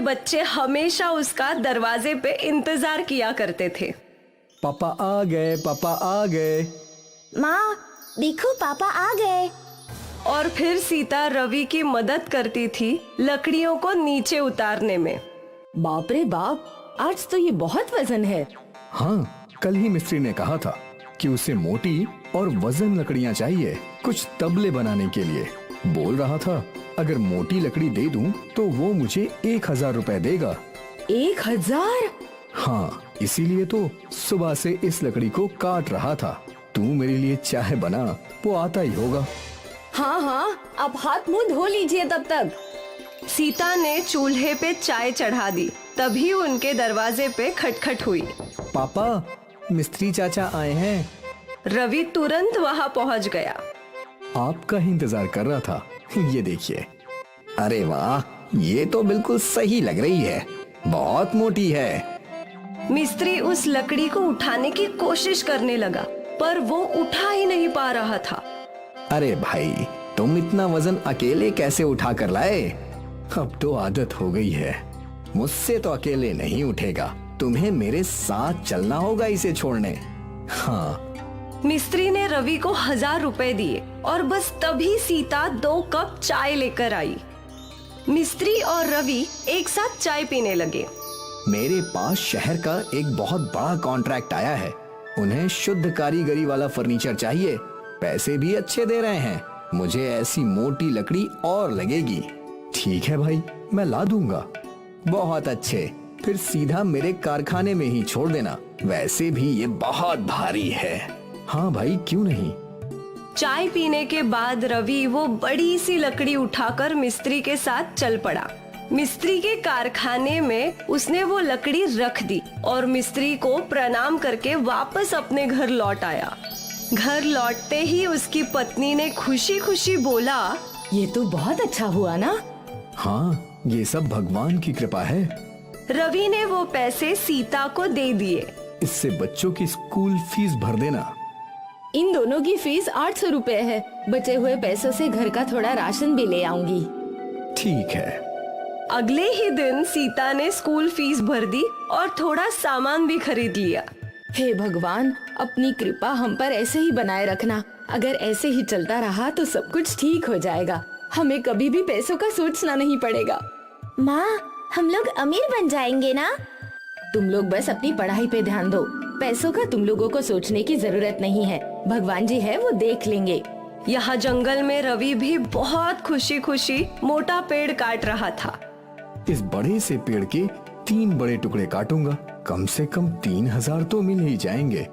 बच्चे हमेशा उसका दरवाजे पे इंतजार किया करते थे। पापा आ गए, पापा आ गए। माँ देखो पापा आ गए। और फिर सीता रवि की मदद करती थी लकड़ियों को नीचे उतारने में। बाप रे बाप, आज तो ये बहुत वजन है। हाँ, कल ही मिस्त्री ने कहा था कि उसे मोटी और वजन लकड़ियाँ चाहिए कुछ तबले बनाने के लिए। बोल रहा था अगर मोटी लकड़ी दे दूं तो वो मुझे 1000 रुपए देगा। 1000? हाँ, इसीलिए तो सुबह से इस लकड़ी को काट रहा था। तू मेरे लिए चाय बना, वो आता ही होगा। हाँ हाँ, आप हाथ मुंह धो लीजिए तब तक। सीता ने चूल्हे पे चाय चढ़ा दी, तभी उनके दरवाजे पे खटखट हुई। पापा, मिस्त्री चाचा आए हैं। रवि तुरंत वहाँ पहुँच गया। आपका ही इंतजार कर रहा था। ये देखिए। अरे वाह, ये तो बिल्कुल सही लग रही है, बहुत मोटी है। मिस्त्री उस लकड़ी को उठाने की कोशिश करने लगा, पर वो उठा ही नहीं पा रहा था। अरे भाई, तुम इतना वजन अकेले कैसे उठा कर लाए? अब तो आदत हो गई है, मुझसे तो अकेले नहीं उठेगा। तुम्हें मेरे साथ चलना होगा इसे छोड़ने। हाँ। मिस्त्री ने रवि को 1000 रुपए दिए और बस तभी सीता 2 कप चाय लेकर आई। मिस्त्री और रवि एक साथ चाय पीने लगे। मेरे पास शहर का एक बहुत बड़ा कॉन्ट्रैक्ट आया है। उन्हें शुद्ध कारीगरी वाला फर्नीचर चाहिए, पैसे भी अच्छे दे रहे हैं। मुझे ऐसी मोटी लकड़ी और लगेगी। ठीक है भाई, मैं ला दूंगा। बहुत अच्छे, फिर सीधा मेरे कारखाने में ही छोड़ देना। वैसे भी ये बहुत भारी है। हाँ भाई, क्यों नहीं। चाय पीने के बाद रवि वो बड़ी सी लकड़ी उठाकर मिस्त्री के साथ चल पड़ा। मिस्त्री के कारखाने में उसने वो लकड़ी रख दी और मिस्त्री को प्रणाम करके वापस अपने घर लौट आया। घर लौटते ही उसकी पत्नी ने खुशी खुशी बोला, ये तो बहुत अच्छा हुआ ना। हाँ, ये सब भगवान की कृपा है। रवि ने वो पैसे सीता को दे दिए। इससे बच्चों की स्कूल फीस भर देना। इन दोनों की फीस 800 रुपए है। बचे हुए पैसों से घर का थोड़ा राशन भी ले आऊंगी। ठीक है। अगले ही दिन सीता ने स्कूल फीस भर दी और थोड़ा सामान भी खरीद लिया। हे भगवान, अपनी कृपा हम पर ऐसे ही बनाए रखना। अगर ऐसे ही चलता रहा तो सब कुछ ठीक हो जाएगा। हमें कभी भी पैसों का सोचना नहीं पड़ेगा। माँ, हम लोग अमीर बन जाएंगे ना? तुम लोग बस अपनी पढ़ाई पे ध्यान दो। पैसों का तुम लोगों को सोचने की जरूरत नहीं है। भगवान जी है, वो देख लेंगे। यहाँ जंगल में रवि भी बहुत खुशी खुशी मोटा पेड़ काट रहा था। इस बड़े से पेड़ के 3 बड़े टुकड़े काटूंगा, कम से कम 3000 तो मिल ही जाएंगे।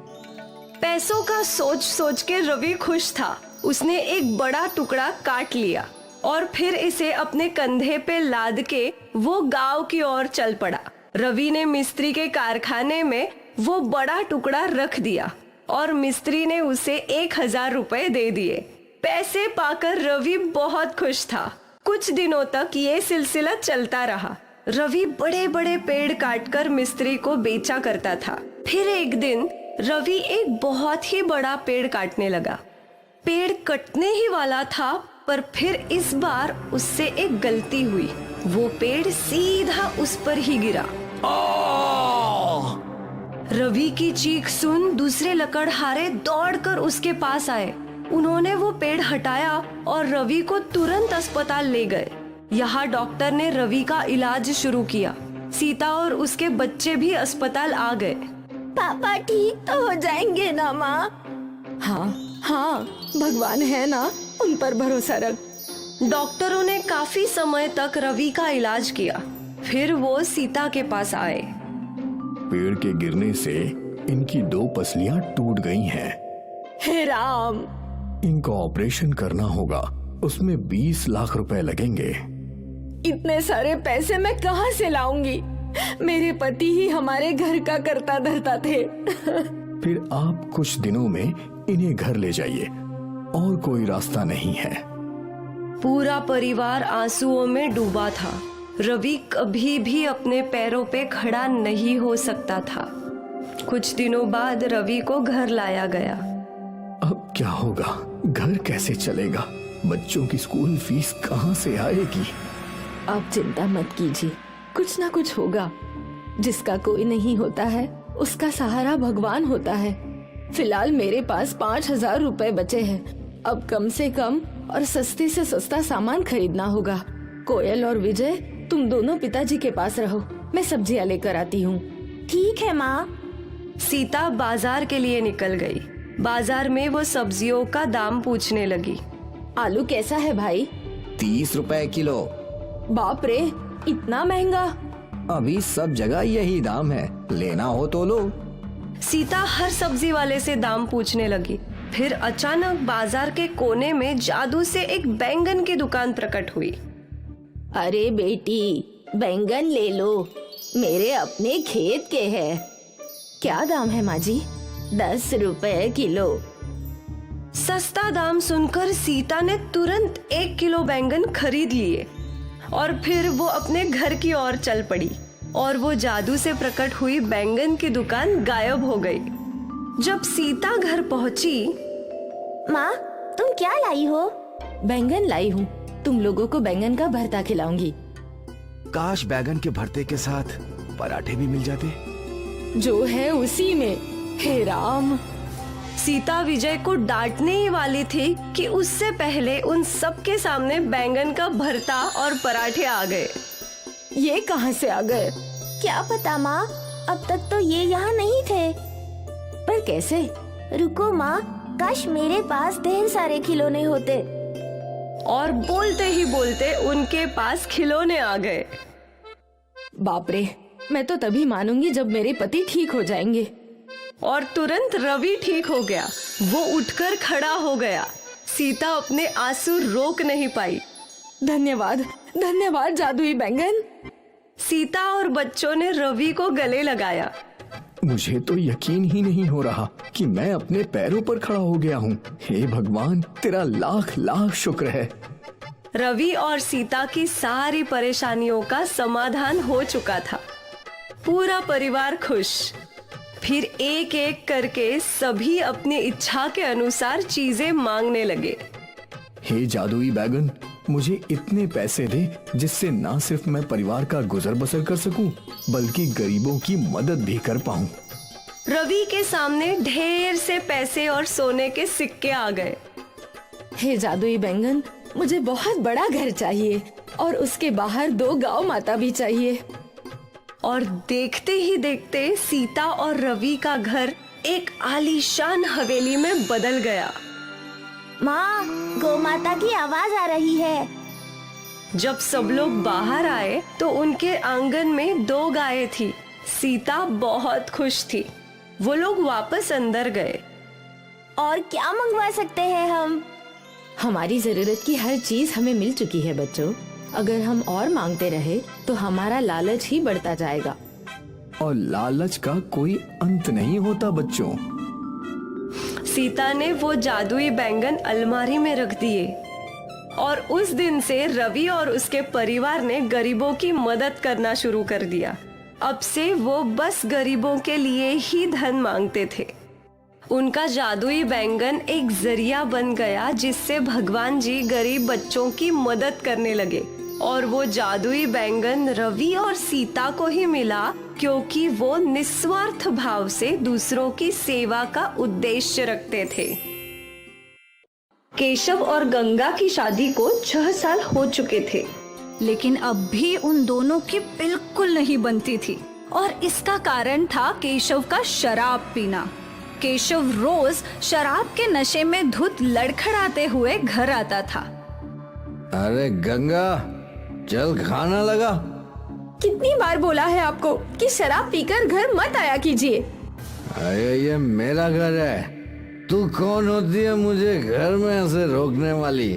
पैसों का सोच सोच के रवि खुश था। उसने एक बड़ा टुकड़ा काट लिया और फिर इसे अपने कंधे पे लाद के वो गांव की ओर चल पड़ा। रवि ने मिस्त्री के कारखाने में वो बड़ा टुकड़ा रख दिया और मिस्त्री ने उसे 1000 रुपए दे दिए। पैसे पाकर रवि बहुत खुश था। कुछ दिनों तक ये सिलसिला चलता रहा। रवि बड़े बड़े पेड़ काटकर मिस्त्री को बेचा करता था। फिर एक दिन रवि एक बहुत ही बड़ा पेड़ काटने लगा। पेड़ कटने ही वाला था, पर फिर इस बार उससे एक गलती हुई। वो पेड़ सीधा उस पर ही गिरा। रवि की चीख सुन दूसरे लकड़हारे दौड़कर उसके पास आए। उन्होंने वो पेड़ हटाया और रवि को तुरंत अस्पताल ले गए। यहाँ डॉक्टर ने रवि का इलाज शुरू किया। सीता और उसके बच्चे भी अस्पताल आ गए। पापा ठीक तो हो जाएंगे ना माँ? हाँ हाँ, भगवान है ना, उन पर भरोसा रख। डॉक्टरों ने काफी समय तक रवि का इलाज किया। फिर वो सीता के पास आए। पेड़ के गिरने से इनकी 2 पसलियां टूट गई हैं। हे राम, इनका ऑपरेशन करना होगा, उसमें 20 लाख रुपए लगेंगे। इतने सारे पैसे मैं कहाँ से लाऊंगी? मेरे पति ही हमारे घर का करता धरता थे। फिर आप कुछ दिनों में इन्हें घर ले जाइए, और कोई रास्ता नहीं है। पूरा परिवार आंसुओं में डूबा था। रवि कभी भी अपने पैरों पे खड़ा नहीं हो सकता था। कुछ दिनों बाद रवि को घर लाया गया। अब क्या होगा? घर कैसे चलेगा? बच्चों की स्कूल फीस कहाँ से आएगी? आप चिंता मत कीजिए, कुछ ना कुछ होगा। जिसका कोई नहीं होता है उसका सहारा भगवान होता है। फिलहाल मेरे पास 5,000 रुपए बचे हैं। अब कम से कम और सस्ते से सस्ता सामान खरीदना होगा। कोयल और विजय, तुम दोनों पिताजी के पास रहो, मैं सब्जियां लेकर आती हूँ। ठीक है माँ। सीता बाजार के लिए निकल गई। बाजार में वो सब्जियों का दाम पूछने लगी। आलू कैसा है भाई? 30 रुपए किलो। बाप रे, इतना महंगा? अभी सब जगह यही दाम है, लेना हो तो लो। सीता हर सब्जी वाले से दाम पूछने लगी। फिर अचानक बाजार के कोने में जादू से एक बैंगन की दुकान प्रकट हुई। अरे बेटी, बैंगन ले लो, मेरे अपने खेत के हैं। क्या दाम है माँ जी? 10 रुपए किलो। सस्ता दाम सुनकर सीता ने तुरंत 1 किलो बैंगन खरीद लिए और फिर वो अपने घर की ओर चल पड़ी और वो जादू से प्रकट हुई बैंगन की दुकान गायब हो गई। जब सीता घर पहुंची, माँ, तुम क्या लाई हो? बैंगन लाई हूँ, तुम लोगों को बैंगन का भरता खिलाऊंगी। काश बैगन के भरते के साथ पराठे भी मिल जाते। जो है उसी में। हे राम। सीता विजय को डांटने ही वाली थी कि उससे पहले उन सबके सामने बैंगन का भरता और पराठे आ गए। ये कहाँ से आ गए? क्या पता माँ, अब तक तो ये यहाँ नहीं थे। पर कैसे? रुको माँ, काश मेरे पास ढेर सारे खिलौने होते। और बोलते ही बोलते उनके पास खिलौने आ गए। बाप रे, मैं तो तभी मानूंगी जब मेरे पति ठीक हो जाएंगे। और तुरंत रवि ठीक हो गया। वो उठकर खड़ा हो गया। सीता अपने आंसू रोक नहीं पाई। धन्यवाद, धन्यवाद जादुई बैंगन। सीता और बच्चों ने रवि को गले लगाया। मुझे तो यकीन ही नहीं हो रहा कि मैं अपने पैरों पर खड़ा हो गया हूँ। हे भगवान, तेरा लाख लाख शुक्र है। रवि और सीता की सारी परेशानियों का समाधान हो चुका था। पूरा परिवार खुश। फिर एक एक करके सभी अपनी इच्छा के अनुसार चीजें मांगने लगे। हे जादुई बैगन, मुझे इतने पैसे दे जिससे ना सिर्फ मैं परिवार का गुजर बसर कर सकूं, बल्कि गरीबों की मदद भी कर पाऊं। रवि के सामने ढेर से पैसे और सोने के सिक्के आ गए। हे जादुई बैंगन, मुझे बहुत बड़ा घर चाहिए और उसके बाहर 2 गांव माता भी चाहिए। और देखते ही देखते सीता और रवि का घर एक आलीशान हवेली में बदल गया। माँ, गौ माता की आवाज आ रही है। जब सब लोग बाहर आए तो उनके आंगन में 2 गायें थी। सीता बहुत खुश थी। वो लोग वापस अंदर गए। और क्या मंगवा सकते हैं हम? हमारी जरूरत की हर चीज हमें मिल चुकी है बच्चों। अगर हम और मांगते रहे तो हमारा लालच ही बढ़ता जाएगा। और लालच का कोई अंत नहीं होता बच्चों। सीता ने वो जादुई बैंगन अलमारी में रख दिए और उस दिन से रवि और उसके परिवार ने गरीबों की मदद करना शुरू कर दिया। अब से वो बस गरीबों के लिए ही धन मांगते थे। उनका जादुई बैंगन एक जरिया बन गया जिससे भगवान जी गरीब बच्चों की मदद करने लगे। और वो जादुई बैंगन रवि और सीता को ही मिला क्योंकि वो निस्वार्थ भाव से दूसरों की सेवा का उद्देश्य रखते थे। केशव और गंगा की शादी को 6 साल हो चुके थे, लेकिन अब भी उन दोनों की बिल्कुल नहीं बनती थी। और इसका कारण था केशव का शराब पीना। केशव रोज शराब के नशे में धुत लड़खड़ाते हुए घर आता था। अरे गंगा, चल खाना लगा। कितनी बार बोला है आपको कि शराब पीकर घर मत आया कीजिए। अरे ये मेरा घर है, तू कौन होती है मुझे घर में ऐसे रोकने वाली?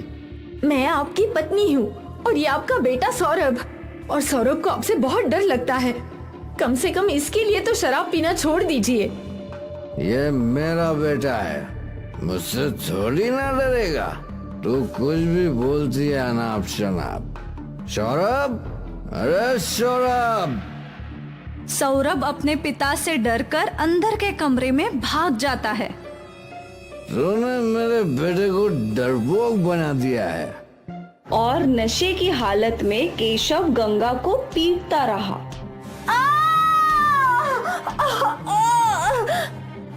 मैं आपकी पत्नी हूँ और ये आपका बेटा सौरभ। और सौरभ को आपसे बहुत डर लगता है। कम से कम इसके लिए तो शराब पीना छोड़ दीजिए। ये मेरा बेटा है, मुझसे थोड़ी ना डरेगा। तू कुछ भी बोलती है अनाप शनाप। सौरभ, अरे सौरभ। सौरभ अपने पिता से डरकर अंदर के कमरे में भाग जाता है। तूने मेरे बेटे को डरपोक बना दिया है। और नशे की हालत में केशव गंगा को पीटता रहा।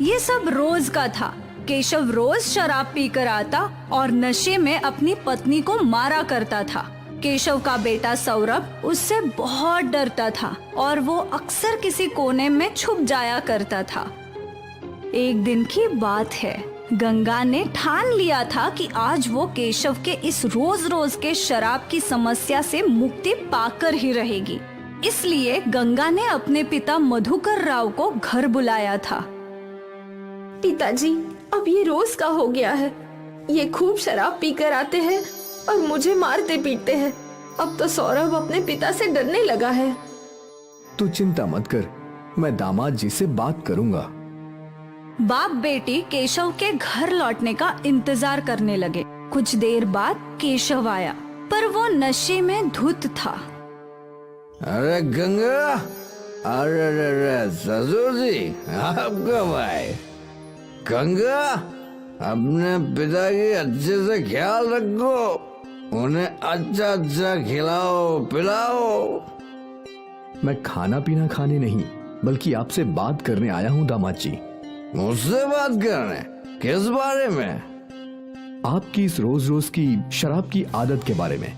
ये सब रोज का था। केशव रोज शराब पीकर आता और नशे में अपनी पत्नी को मारा करता था। केशव का बेटा सौरभ उससे बहुत डरता था और वो अक्सर किसी कोने में छुप जाया करता था। एक दिन की बात है, गंगा ने ठान लिया था कि आज वो केशव के इस रोज रोज के शराब की समस्या से मुक्ति पाकर ही रहेगी। इसलिए गंगा ने अपने पिता मधुकर राव को घर बुलाया था। पिताजी, अब ये रोज का हो गया है। ये खूब शराब पीकर आते हैं और मुझे मारते पीटते हैं। अब तो सौरभ अपने पिता से डरने लगा है। तू चिंता मत कर, मैं दामाद जी से बात करूंगा। बाप बेटी केशव के घर लौटने का इंतजार करने लगे। कुछ देर बाद केशव आया, पर वो नशे में धुत था। अरे गंगा, अरे ससुर जी, आप कब आए? गंगा, अपने पिता की अच्छे से ख्याल रखो, उन्हें अच्छा अच्छा खिलाओ पिलाओ। मैं खाना पीना खाने नहीं, बल्कि आपसे बात करने आया हूँ दामाद जी। मुझसे बात करने? किस बारे में? आपकी इस रोज रोज की शराब की आदत के बारे में।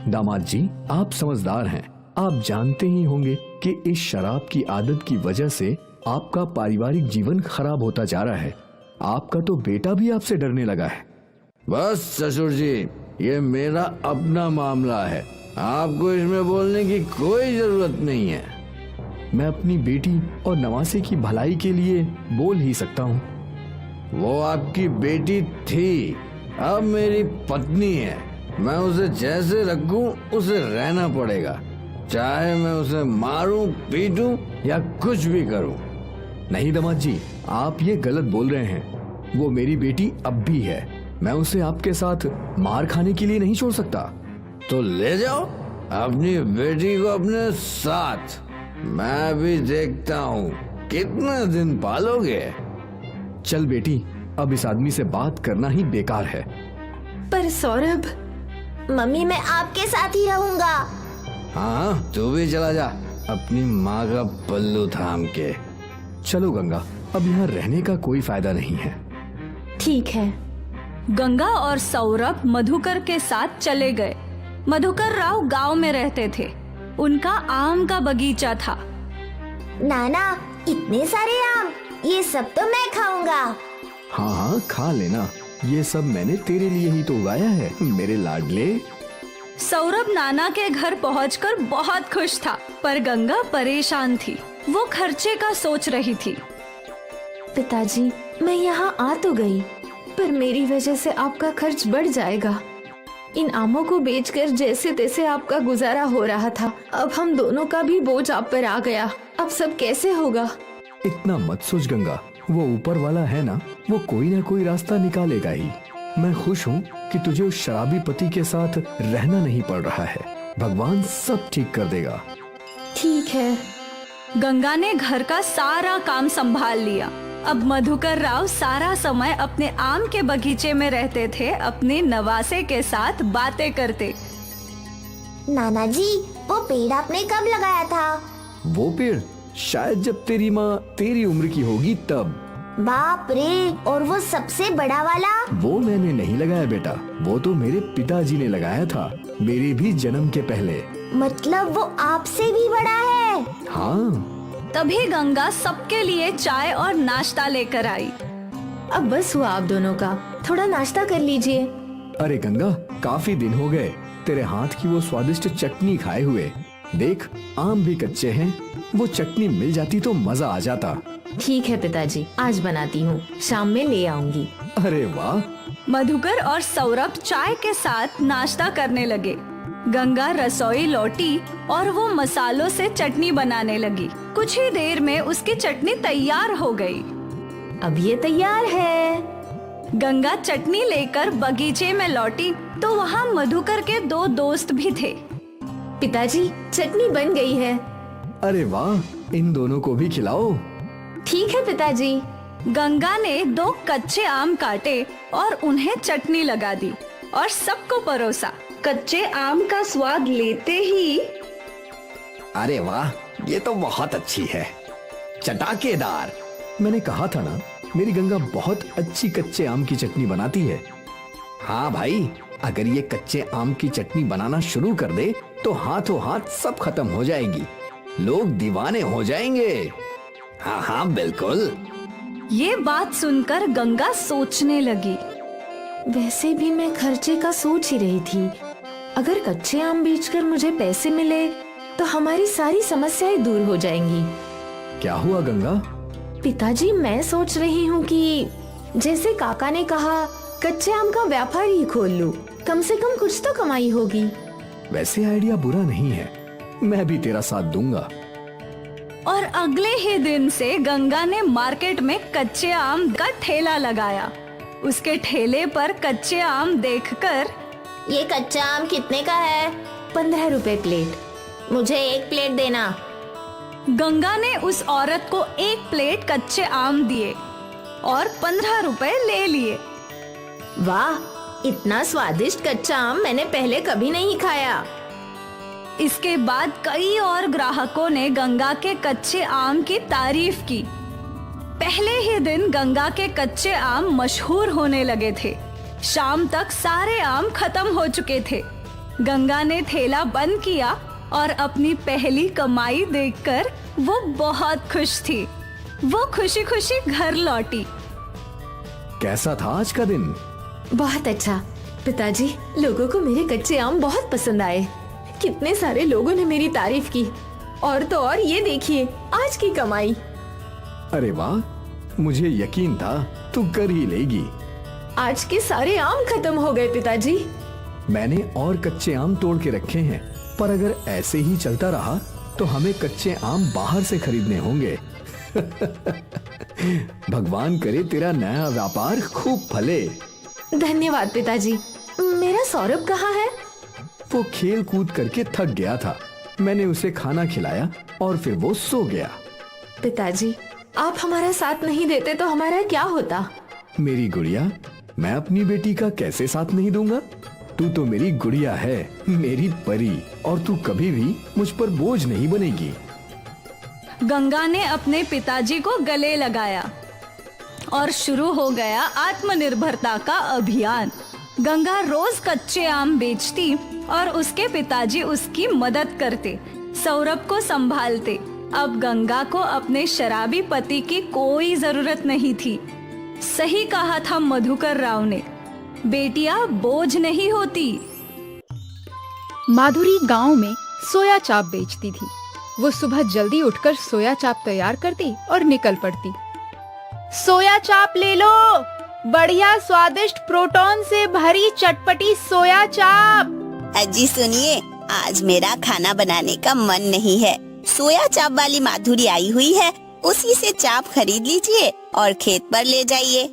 दामाद जी, आप समझदार हैं, आप जानते ही होंगे कि इस शराब की आदत की वजह से आपका पारिवारिक जीवन खराब होता जा रहा है। आपका तो बेटा भी आपसे डरने लगा है। बस ससुर जी, ये मेरा अपना मामला है, आपको इसमें बोलने की कोई जरूरत नहीं है। मैं अपनी बेटी और नवासे की भलाई के लिए बोल ही सकता हूँ। वो आपकी बेटी थी, अब मेरी पत्नी है। मैं उसे जैसे रखूं उसे रहना पड़ेगा, चाहे मैं उसे मारूं, पीटूं या कुछ भी करूं। नहीं दामाद जी, आप ये गलत बोल रहे हैं। वो मेरी बेटी अब भी है, मैं उसे आपके साथ मार खाने के लिए नहीं छोड़ सकता। तो ले जाओ अपनी बेटी को अपने साथ, मैं भी देखता हूँ कितने दिन पालोगे। चल बेटी, अब इस आदमी से बात करना ही बेकार है। पर सौरभ, मम्मी मैं आपके साथ ही रहूंगा। हाँ, तू भी चला जा अपनी माँ का पल्लू थाम के। चलो गंगा, अब यहाँ रहने का कोई फायदा नहीं है। ठीक है। गंगा और सौरभ मधुकर के साथ चले गए। मधुकर राव गांव में रहते थे। उनका आम का बगीचा था। नाना, इतने सारे आम, ये सब तो मैं खाऊंगा। हाँ हाँ, खा लेना, ये सब मैंने तेरे लिए ही तो उगाया है मेरे लाडले। सौरभ नाना के घर पहुंचकर बहुत खुश था, पर गंगा परेशान थी। वो खर्चे का सोच रही थी। पिताजी, मैं यहाँ आ तो गई, पर मेरी वजह से आपका खर्च बढ़ जाएगा। इन आमों को बेचकर जैसे तैसे आपका गुजारा हो रहा था, अब हम दोनों का भी बोझ आप पर आ गया। अब सब कैसे होगा? इतना मत सोच गंगा, वो ऊपर वाला है ना, वो कोई ना कोई रास्ता निकालेगा ही। मैं खुश हूँ कि तुझे उस शराबी पति के साथ रहना नहीं पड़ रहा है। भगवान सब ठीक कर देगा। ठीक है। गंगा ने घर का सारा काम संभाल लिया। अब मधुकर राव सारा समय अपने आम के बगीचे में रहते थे, अपने नवासे के साथ बातें करते। नाना जी, वो पेड़ आपने कब लगाया था? वो पेड़ शायद जब तेरी माँ तेरी उम्र की होगी तब। बाप रे, और वो सबसे बड़ा वाला? वो मैंने नहीं लगाया बेटा, वो तो मेरे पिताजी ने लगाया था, मेरे भी जन्म के पहले। मतलब वो आपसे भी बड़ा है? हाँ। तभी गंगा सबके लिए चाय और नाश्ता लेकर आई। अब बस हुआ आप दोनों का, थोड़ा नाश्ता कर लीजिए। अरे गंगा, काफी दिन हो गए तेरे हाथ की वो स्वादिष्ट चटनी खाए हुए। देख, आम भी कच्चे हैं, वो चटनी मिल जाती तो मजा आ जाता। ठीक है पिताजी, आज बनाती हूँ, शाम में ले आऊंगी। अरे वाह। मधुकर और सौरभ चाय के साथ नाश्ता करने लगे। गंगा रसोई लौटी और वो मसालों से चटनी बनाने लगी। कुछ ही देर में उसकी चटनी तैयार हो गई। अब ये तैयार है। गंगा चटनी लेकर बगीचे में लौटी तो वहाँ मधुकर के दो दोस्त भी थे। पिताजी, चटनी बन गई है। अरे वाह, इन दोनों को भी खिलाओ। ठीक है पिताजी। गंगा ने 2 कच्चे आम काटे और उन्हें चटनी लगा दी और सबको परोसा। कच्चे आम का स्वाद लेते ही अरे वाह, ये तो बहुत अच्छी है, चटाकेदार। मैंने कहा था ना, मेरी गंगा बहुत अच्छी कच्चे आम की चटनी बनाती है। हाँ भाई, अगर ये कच्चे आम की चटनी बनाना शुरू कर दे तो हाथों हाथ सब खत्म हो जाएगी, लोग दीवाने हो जाएंगे। हाँ हाँ बिल्कुल। ये बात सुनकर गंगा सोचने लगी। वैसे भी मैं खर्चे का सोच ही रही थी। अगर कच्चे आम बेचकर मुझे पैसे मिले तो हमारी सारी समस्याएं दूर हो जाएंगी। क्या हुआ गंगा? पिताजी, मैं सोच रही हूँ कि जैसे काका ने कहा, कच्चे आम का व्यापार ही खोल लूं। कम से कम कुछ तो कमाई होगी। वैसे आइडिया बुरा नहीं है, मैं भी तेरा साथ दूंगा। और अगले ही दिन से गंगा ने मार्केट में कच्चे आम का ठेला लगाया। उसके ठेले पर कच्चे आम देखकर, ये कच्चा आम कितने का है? 15 रुपए प्लेट। मुझे 1 प्लेट देना। गंगा ने उस औरत को 1 प्लेट कच्चे आम दिए और 15 रुपए ले लिए। वाह, इतना स्वादिष्ट कच्चा आम मैंने पहले कभी नहीं खाया। इसके बाद कई और ग्राहकों ने गंगा के कच्चे आम की तारीफ की। पहले ही दिन गंगा के कच्चे आम मशहूर होने लगे थे। शाम तक सारे आम खत्म हो चुके थे। गंगा ने ठेला बंद किया और अपनी पहली कमाई देखकर वो बहुत खुश थी। वो खुशी खुशी घर लौटी। कैसा था आज का दिन? बहुत अच्छा पिताजी, लोगों को मेरे कच्चे आम बहुत पसंद आए। कितने सारे लोगों ने मेरी तारीफ की। और तो और ये देखिए आज की कमाई। अरे वाह, मुझे यकीन था तू कर ही लेगी। आज के सारे आम खत्म हो गए पिताजी। मैंने और कच्चे आम तोड़ के रखे हैं, पर अगर ऐसे ही चलता रहा तो हमें कच्चे आम बाहर से खरीदने होंगे। भगवान करे तेरा नया व्यापार खूब फले। धन्यवाद पिताजी। मेरा सौरभ कहाँ है? वो खेल कूद करके थक गया था। मैंने उसे खाना खिलाया और फिर वो सो गया। पिताजी, आप हमारा साथ नहीं देते तो हमारा क्या होता? मेरी गुड़िया, मैं अपनी बेटी का कैसे साथ नहीं दूंगा? तू तो मेरी गुड़िया है, मेरी परी, और तू कभी भी मुझ पर बोझ नहीं बनेगी। गंगा ने अपने पिताजी को गले लगाया और शुरू हो गया आत्मनिर्भरता का अभियान। गंगा रोज कच्चे आम बेचती और उसके पिताजी उसकी मदद करते, सौरभ को संभालते। अब गंगा को अपने शराबी पति की कोई जरूरत नहीं थी। सही कहा था मधुकर राव ने, बेटियां बोझ नहीं होती। माधुरी गांव में सोया चाप बेचती थी। वो सुबह जल्दी उठकर सोया चाप तैयार करती और निकल पड़ती। सोया चाप ले लो, बढ़िया स्वादिष्ट प्रोटीन से भरी चटपटी सोया चाप। अजी सुनिए, आज मेरा खाना बनाने का मन नहीं है। सोया चाप वाली माधुरी आई हुई है, उसी से चाप खरीद लीजिए और खेत पर ले जाइए।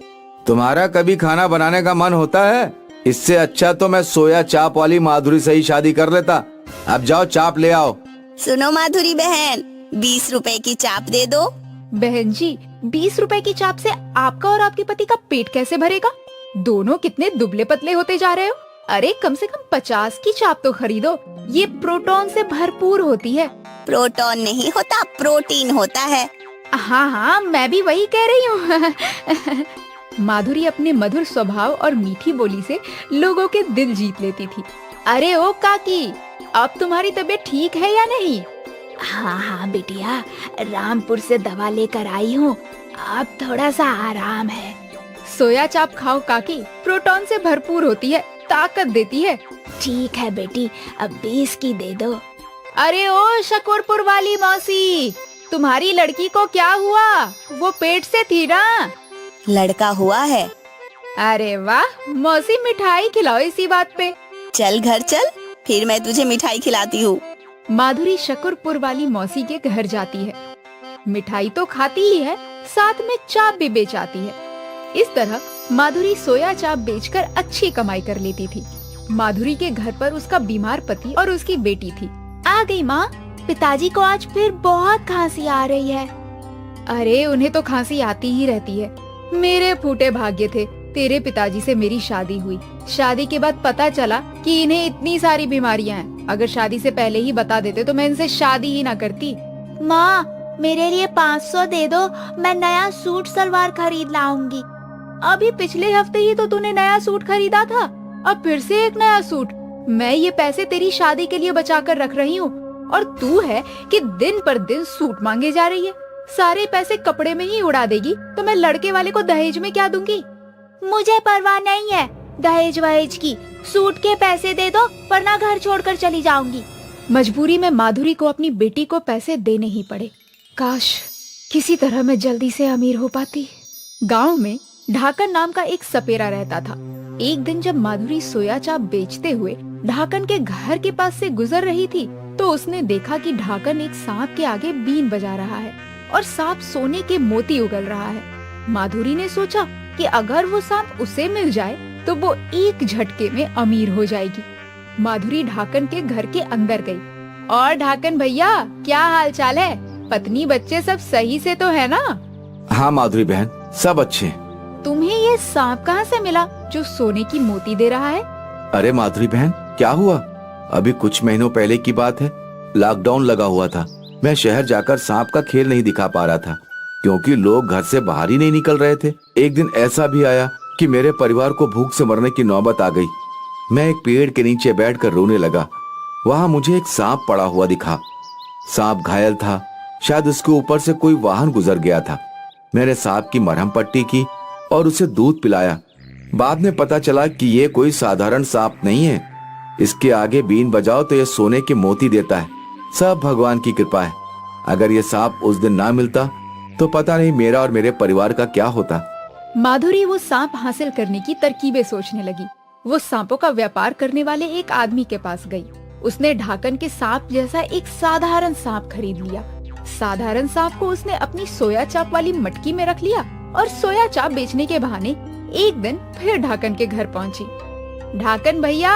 तुम्हारा कभी खाना बनाने का मन होता है? इससे अच्छा तो मैं सोया चाप वाली माधुरी से ही शादी कर लेता। अब जाओ चाप ले आओ। सुनो माधुरी बहन, 20 रुपए की चाप दे दो। बहन जी, 20 रुपए की चाप से आपका और आपके पति का पेट कैसे भरेगा? दोनों कितने दुबले पतले होते जा रहे हो। अरे कम से कम 50 की चाप तो खरीदो, ये प्रोटीन से भरपूर होती है। प्रोटीन नहीं होता, प्रोटीन होता है। हाँ हाँ, मैं भी वही कह रही हूँ। माधुरी अपने मधुर स्वभाव और मीठी बोली से लोगों के दिल जीत लेती थी। अरे ओ काकी, अब तुम्हारी तबीयत ठीक है या नहीं? हाँ हाँ बिटिया, रामपुर से दवा लेकर आई हूँ, अब थोड़ा सा आराम है। सोया चाप खाओ काकी, प्रोटीन से भरपूर होती है, ताकत देती है। ठीक है बेटी, अब 20 की दे दो। अरे ओ शकरपुर वाली मौसी, तुम्हारी लड़की को क्या हुआ? वो पेट से थी ना? लड़का हुआ है। अरे वाह, मौसी मिठाई खिलाओ इसी बात पे। चल घर चल, फिर मैं तुझे मिठाई खिलाती हूँ। माधुरी शकरपुर वाली मौसी के घर जाती है। मिठाई तो खाती ही है, साथ में चाप भी बेच आती है। इस तरह माधुरी सोया चाप बेचकर अच्छी कमाई कर लेती थी। माधुरी के घर पर उसका बीमार पति और उसकी बेटी थी। आ गई माँ, पिताजी को आज फिर बहुत खांसी आ रही है। अरे उन्हें तो खांसी आती ही रहती है। मेरे फूटे भाग्य थे, तेरे पिताजी से मेरी शादी हुई। शादी के बाद पता चला कि इन्हें इतनी सारी बीमारियां हैं। अगर शादी से पहले ही बता देते तो मैं इनसे शादी ही ना करती। माँ, मेरे लिए 500 दे दो, मैं नया सूट सलवार खरीद लाऊंगी। अभी पिछले हफ्ते ही तो तूने नया सूट खरीदा था, अब फिर से एक नया सूट। मैं ये पैसे तेरी शादी के लिए बचा कर रख रही हूँ और तू है कि दिन पर दिन सूट मांगे जा रही है। सारे पैसे कपड़े में ही उड़ा देगी तो मैं लड़के वाले को दहेज में क्या दूंगी? मुझे परवाह नहीं है दहेज वहेज की, सूट के पैसे दे दो वरना घर छोड़कर चली जाऊंगी। मजबूरी में माधुरी को अपनी बेटी को पैसे देने ही पड़े। काश किसी तरह मैं जल्दी से अमीर हो पाती। गांव में ढाकन नाम का एक सपेरा रहता था। एक दिन जब माधुरी सोया चाप बेचते हुए ढाकन के घर के पास से गुजर रही थी तो उसने देखा कि ढाकन एक सांप के आगे बीन बजा रहा है और सांप सोने के मोती उगल रहा है। माधुरी ने सोचा कि अगर वो सांप उसे मिल जाए तो वो एक झटके में अमीर हो जाएगी। माधुरी ढाकन के घर के अंदर गई। और ढाकन भैया, क्या हाल चाल है? पत्नी बच्चे सब सही से तो है ना? हाँ माधुरी बहन, सब अच्छे। तुम्हें ये सांप कहाँ से मिला जो सोने की मोती दे रहा है? अरे माधुरी बहन, क्या हुआ? अभी कुछ महीनों पहले की बात है। लॉकडाउन लगा हुआ था। मैं शहर जाकर सांप का खेल नहीं दिखा पा रहा था क्योंकि लोग घर से बाहर ही नहीं निकल रहे थे। एक दिन ऐसा भी आया कि मेरे परिवार को भूख से मरने की नौबत आ गई। मैं एक पेड़ के नीचे बैठकर रोने लगा। वहां मुझे एक सांप पड़ा हुआ दिखा। सांप घायल था, शायद उसके ऊपर से कोई वाहन गुजर गया था। मैंने सांप की मरहम पट्टी की और उसे दूध पिलाया। बाद में पता चला कि ये कोई साधारण सांप नहीं है। इसके आगे बीन बजाओ तो ये सोने के मोती देता है। सब भगवान की कृपा है। अगर ये सांप उस दिन ना मिलता तो पता नहीं मेरा और मेरे परिवार का क्या होता। माधुरी वो सांप हासिल करने की तरकीबें सोचने लगी। वो सांपों का व्यापार करने वाले एक आदमी के पास गई। उसने ढाकन के सांप जैसा एक साधारण सांप खरीद लिया। साधारण सांप को उसने अपनी सोया चाप वाली मटकी में रख लिया और सोया चाप बेचने के बहाने एक दिन फिर ढाकन के घर पहुंची। ढाकन भैया,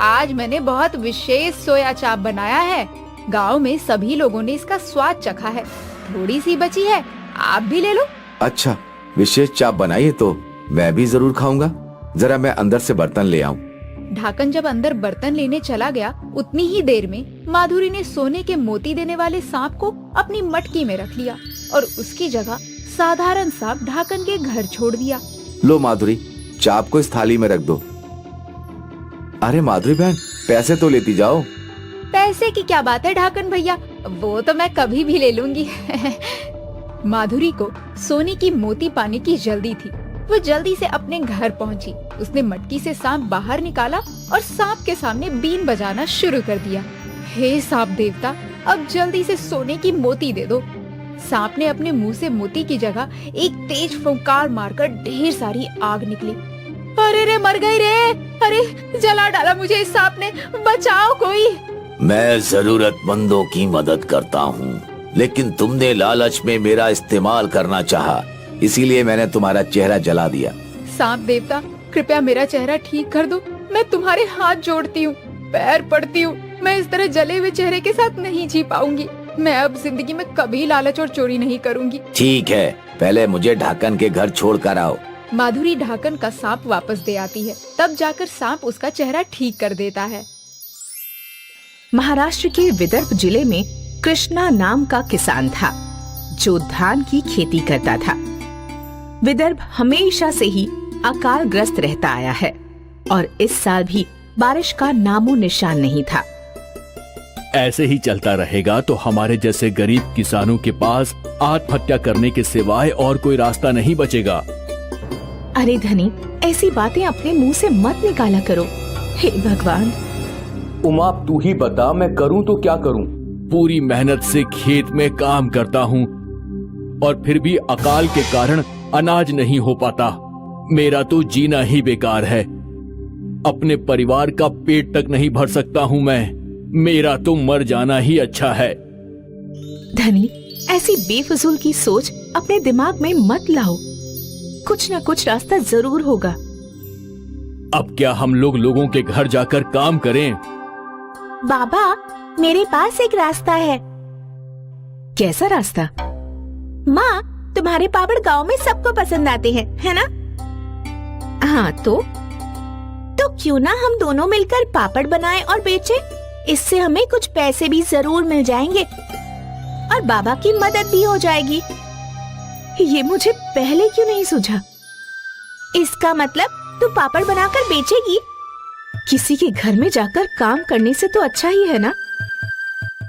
आज मैंने बहुत विशेष सोया चाप बनाया है। गांव में सभी लोगों ने इसका स्वाद चखा है। थोड़ी सी बची है, आप भी ले लो। अच्छा, विशेष चाप बनाई है तो मैं भी जरूर खाऊंगा। जरा मैं अंदर से बर्तन ले आऊं। ढाकन जब अंदर बर्तन लेने चला गया उतनी ही देर में माधुरी ने सोने के मोती देने वाले सांप को अपनी मटकी में रख लिया और उसकी जगह साधारण सांप ढाकन के घर छोड़ दिया। लो माधुरी, चाप को इस थाली में रख दो। अरे माधुरी बहन, पैसे तो लेती जाओ। पैसे की क्या बात है ढाकन भैया, वो तो मैं कभी भी ले लूंगी। माधुरी को सोने की मोती पाने की जल्दी थी। वो जल्दी से अपने घर पहुंची। उसने मटकी से सांप बाहर निकाला और सांप के सामने बीन बजाना शुरू कर दिया। हे सांप देवता, अब जल्दी से सोने की मोती दे दो। सांप ने अपने मुंह से मोती की जगह एक तेज फुंकार मारकर ढेर सारी आग निकली। अरे रे, मर गई रे! अरे जला डाला मुझे इस सांप ने, बचाओ कोई। मैं जरूरतमंदों की मदद करता हूँ, लेकिन तुमने लालच में मेरा इस्तेमाल करना चाहा, इसीलिए मैंने तुम्हारा चेहरा जला दिया। सांप देवता, कृपया मेरा चेहरा ठीक कर दो। मैं तुम्हारे हाथ जोड़ती हूँ, पैर पड़ती हूँ। मैं इस तरह जले हुए चेहरे के साथ नहीं जी पाऊंगी। मैं अब जिंदगी में कभी लालच और चोरी नहीं करूंगी। ठीक है, पहले मुझे ढाकन के घर छोड़ कर आओ। माधुरी ढाकन का सांप वापस दे आती है। तब जाकर सांप उसका चेहरा ठीक कर देता है। महाराष्ट्र के विदर्भ जिले में कृष्णा नाम का किसान था जो धान की खेती करता था। विदर्भ हमेशा से ही अकाल ग्रस्त रहता आया है और इस साल भी बारिश का नामो निशान नहीं था। ऐसे ही चलता रहेगा तो हमारे जैसे गरीब किसानों के पास आत्महत्या करने के सिवाय और कोई रास्ता नहीं बचेगा। अरे धनी, ऐसी बातें अपने मुंह से मत निकाला करो। हे भगवान। उमा, तू ही बता, मैं करूं तो क्या करूं? पूरी मेहनत से खेत में काम करता हूं और फिर भी अकाल के कारण अनाज नहीं हो पाता। मेरा तो जीना ही बेकार है। अपने परिवार का पेट तक नहीं भर सकता हूं मैं। मेरा तो मर जाना ही अच्छा है। धनी, ऐसी बेफजूल की सोच अपने दिमाग में मत लाओ। कुछ न कुछ रास्ता जरूर होगा। अब क्या हम लोगों के घर जाकर काम करें? बाबा, मेरे पास एक रास्ता है। कैसा रास्ता? माँ, तुम्हारे पापड़ गांव में सबको पसंद आते हैं, है ना? हाँ तो क्यों ना हम दोनों मिलकर पापड़ बनाएं और बेचें? इससे हमें कुछ पैसे भी जरूर मिल जाएंगे और बाबा की मदद भी हो जाएगी। ये मुझे पहले क्यों नहीं सूझा? इसका मतलब तू पापड़ बनाकर बेचेगी? किसी के घर में जाकर काम करने से तो अच्छा ही है ना।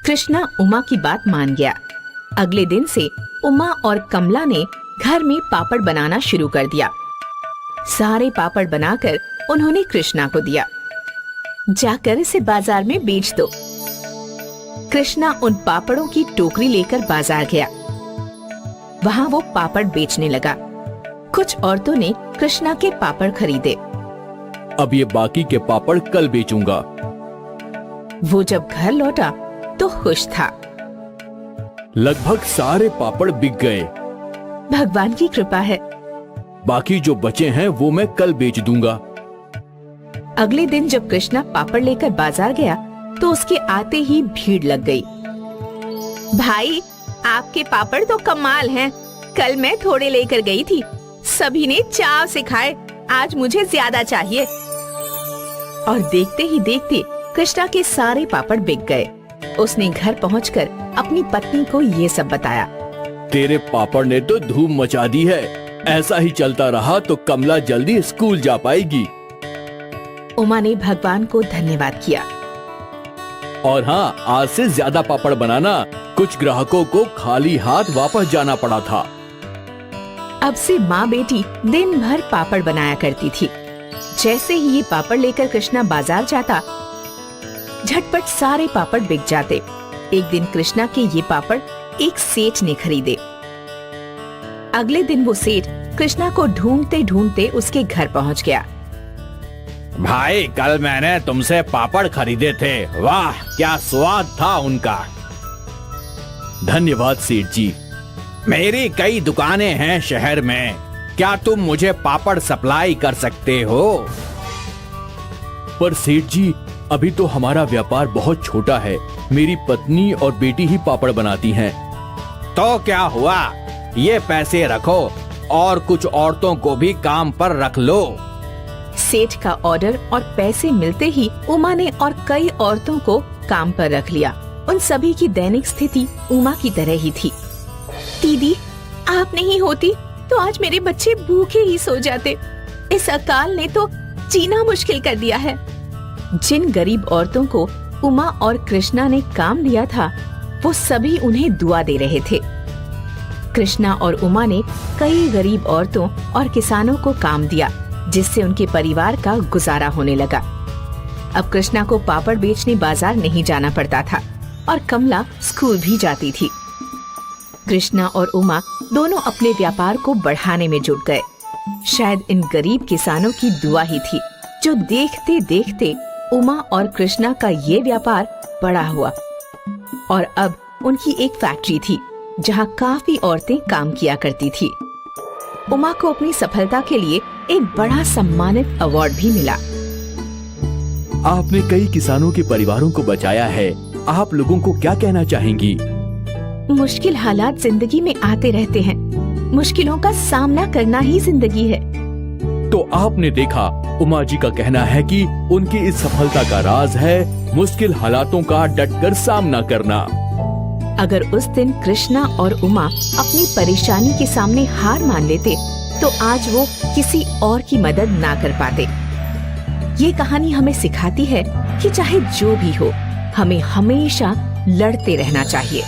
कृष्णा उमा की बात मान गया। अगले दिन से उमा और कमला ने घर में पापड़ बनाना शुरू कर दिया। सारे पापड़ बनाकर उन्होंने कृष्णा को दिया। जाकर इसे बाजार में बेच दो। कृष्णा उन पापड़ों की टोकरी लेकर बाजार गया। वहाँ वो पापड़ बेचने लगा। कुछ औरतों ने कृष्णा के पापड़ खरीदे। अब ये बाकी के पापड़ कल बेचूंगा। वो जब घर लौटा तो खुश था। लगभग सारे पापड़ बिक गए। भगवान की कृपा है। बाकी जो बचे हैं वो मैं कल बेच दूंगा। अगले दिन जब कृष्णा पापड़ लेकर बाजार गया तो उसके आते ही भीड़ लग गई। भाई, आपके पापड़ तो कमाल हैं। कल मैं थोड़े लेकर गई थी, सभी ने चाव से खाए। आज मुझे ज्यादा चाहिए। और देखते ही देखते कृष्णा के सारे पापड़ बिक गए। उसने घर पहुंचकर अपनी पत्नी को ये सब बताया। तेरे पापड़ ने तो धूम मचा दी है। ऐसा ही चलता रहा तो कमला जल्दी स्कूल जा पाएगी। उमा ने भगवान को धन्यवाद किया। और हाँ, आज से ज्यादा पापड़ बनाना। कुछ ग्राहकों को खाली हाथ वापस जाना पड़ा था। अब से माँ बेटी दिन भर पापड़ बनाया करती थी। जैसे ही ये पापड़ लेकर कृष्णा बाजार जाता, झटपट सारे पापड़ बिक जाते। एक दिन कृष्णा के ये पापड़ एक सेठ ने खरीदे। अगले दिन वो सेठ कृष्णा को ढूंढते ढूंढते उसके घर पहुंच गया। भाई, कल मैंने तुमसे पापड़ खरीदे थे। वाह, क्या स्वाद था उनका। धन्यवाद सेठ जी। मेरी कई दुकानें हैं शहर में। क्या तुम मुझे पापड़ सप्लाई कर सकते हो? पर सेठ जी, अभी तो हमारा व्यापार बहुत छोटा है। मेरी पत्नी और बेटी ही पापड़ बनाती हैं। तो क्या हुआ, ये पैसे रखो और कुछ औरतों को भी काम पर रख लो। सेठ का ऑर्डर और पैसे मिलते ही उमा ने और कई औरतों को काम पर रख लिया। उन सभी की दैनिक स्थिति उमा की तरह ही थी। दीदी, आप नहीं होती तो आज मेरे बच्चे भूखे ही सो जाते। इस अकाल ने तो जीना मुश्किल कर दिया है। जिन गरीब औरतों को उमा और कृष्णा ने काम दिया था, वो सभी उन्हें दुआ दे रहे थे। कृष्णा और उमा ने कई गरीब औरतों और किसानों को काम दिया, जिससे उनके परिवार का गुजारा होने लगा। अब कृष्णा को पापड़ बेचने बाजार नहीं जाना पड़ता था और कमला स्कूल भी जाती थी। कृष्णा और उमा दोनों अपने व्यापार को बढ़ाने में जुट गए। शायद इन गरीब किसानों की दुआ ही थी जो देखते देखते उमा और कृष्णा का ये व्यापार बड़ा हुआ। और अब उनकी एक फैक्ट्री थी जहाँ काफी औरतें काम किया करती थी। उमा को अपनी सफलता के लिए एक बड़ा सम्मानित अवार्ड भी मिला। आपने कई किसानों के परिवारों को बचाया है। आप लोगों को क्या कहना चाहेंगी? मुश्किल हालात जिंदगी में आते रहते हैं। मुश्किलों का सामना करना ही जिंदगी है। तो आपने देखा, उमा जी का कहना है कि उनकी इस सफलता का राज है मुश्किल हालातों का डटकर सामना करना। अगर उस दिन कृष्णा और उमा अपनी परेशानी के सामने हार मान लेते तो आज वो किसी और की मदद ना कर पाते। ये कहानी हमें सिखाती है कि चाहे जो भी हो, हमें हमेशा लड़ते रहना चाहिए।